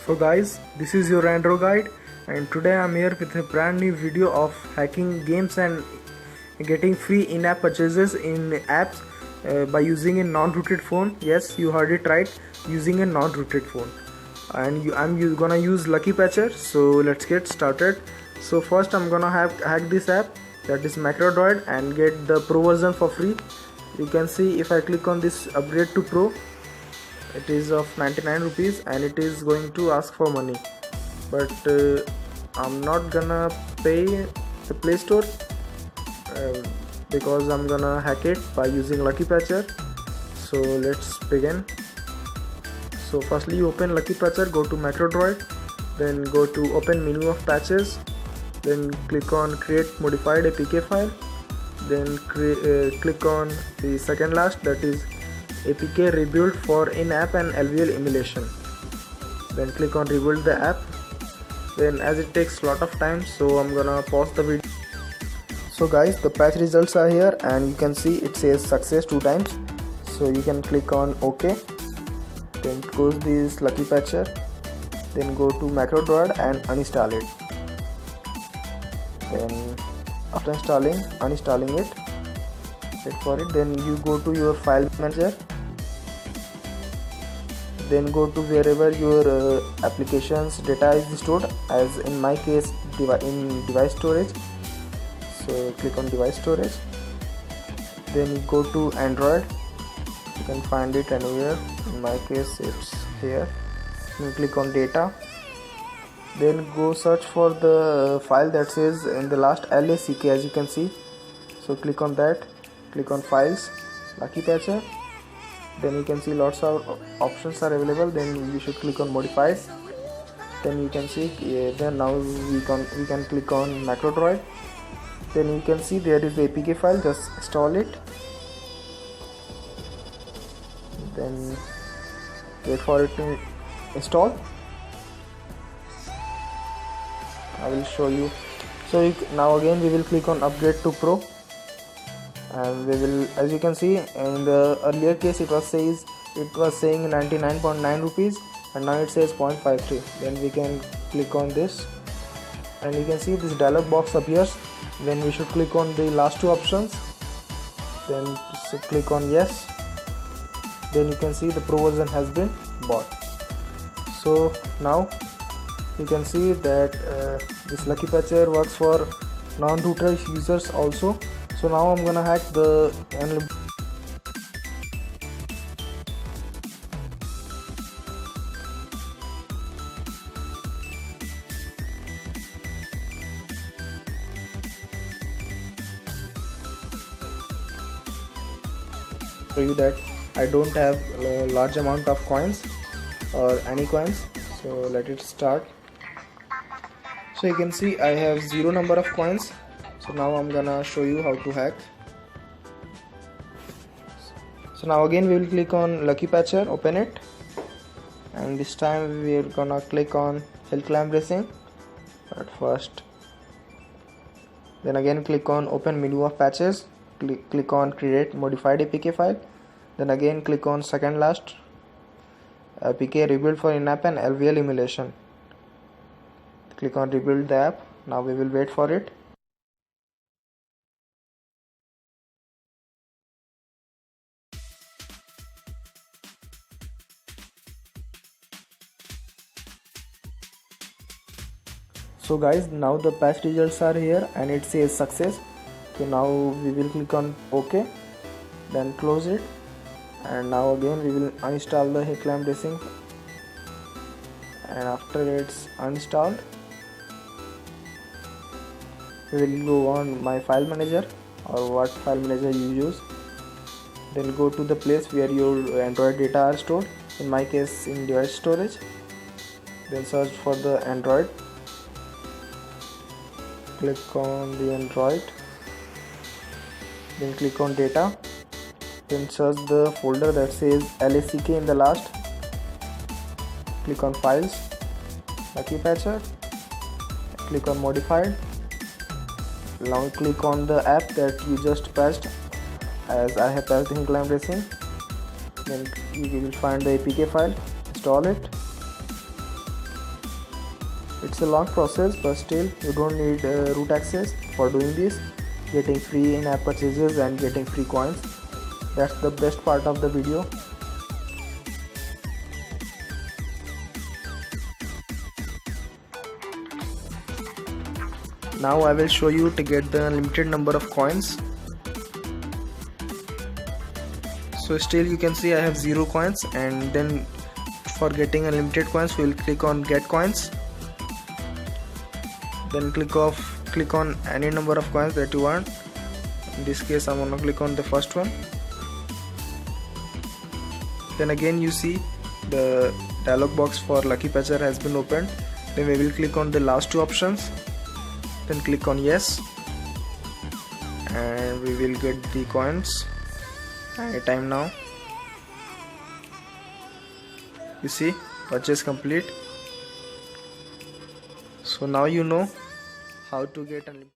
So guys, this is your Android guide, and today I'm here with a brand new video of hacking games and getting free in-app purchases in apps by using a non-rooted phone. Yes, you heard it right, using a non-rooted phone. And I'm gonna use Lucky Patcher. So let's get started. So first I'm gonna hack this app, that is MacroDroid, and get the Pro version for free. You can see if I click on this upgrade to Pro, it is of 99 rupees and it is going to ask for money, but I'm not gonna pay the Play Store uh, because I'm gonna hack it by using Lucky Patcher. So let's begin. So firstly you open Lucky Patcher, go to MacroDroid, then go to open menu of patches, then click on create modified APK file, then click on the second last, that is APK rebuild for in-app and LVL emulation. Then click on rebuild the app. Then as it takes lot of time, so I'm gonna pause the video. So guys, the patch results are here and you can see it says success 2 times. So you can click on OK. Then close this Lucky Patcher. Then go to MacroDroid and uninstall it. Then after uninstalling it, wait for it. Then you go to your file manager. Then go to wherever your applications data is stored, as in my case in device storage. So click on device storage. Then you go to Android, you can find it anywhere, in my case it's here. Then click on data. Then go search for the file that says in the last LACK, as you can see. So click on that, click on files, Lucky Patcher. Then you can see lots of options are available. Then you should click on modified. Then you can see then now we can click on MacroDroid. Then you can see there is the APK file, just install it. Then wait for it to install. I will show you. So now again we will click on upgrade to Pro, and we will, as you can see, in the earlier case it was saying 99.9 rupees and now it says 0.53. Then we can click on this and you can see this dialog box appears. Then we should click on the last 2 options, then click on yes. Then you can see the Pro version has been bought. So now you can see that this Lucky Patcher works for non-router users also. So now I'm gonna hack the show you that I don't have a large amount of coins or any coins. So let it start. So you can see I have 0 number of coins. So now I'm gonna show you how to hack. So now again we will click on Lucky Patcher, open it, and this time we are gonna click on Hill Climb Racing at first. Then again click on open menu of patches, click on create modified APK file. Then again click on second last, APK rebuild for in-app and LVL emulation. Click on rebuild the app. Now we will wait for it. So guys, now the patch results are here and it says success. So now we will click on OK, then close it, and now again we will uninstall the Hill Climb Racing. And after it's uninstalled, we will go on my file manager or what file manager you use. Then go to the place where your Android data are stored, in my case in device storage. Then search for the Android, click on the Android, then click on data, then search the folder that says LACK in the last, click on files, Lucky Patcher, click on modified. Now click on the app that you just patched, as I have patched Hill Climb Racing. Then you will find the APK file, install it, It's a long process, but still you don't need root access for doing this. Getting free in-app purchases and getting free coins, that's the best part of the video. Now I will show you to get the limited number of coins. So still you can see I have 0 coins, and then for getting unlimited coins we will click on get coins, then click on any number of coins that you want. In this case I'm gonna click on the first one. Then again you see the dialog box for Lucky Patcher has been opened. Then we will click on the last 2 options, then click on yes, and we will get the coins anytime now. You see, purchase complete. So now you know how to get unlimited.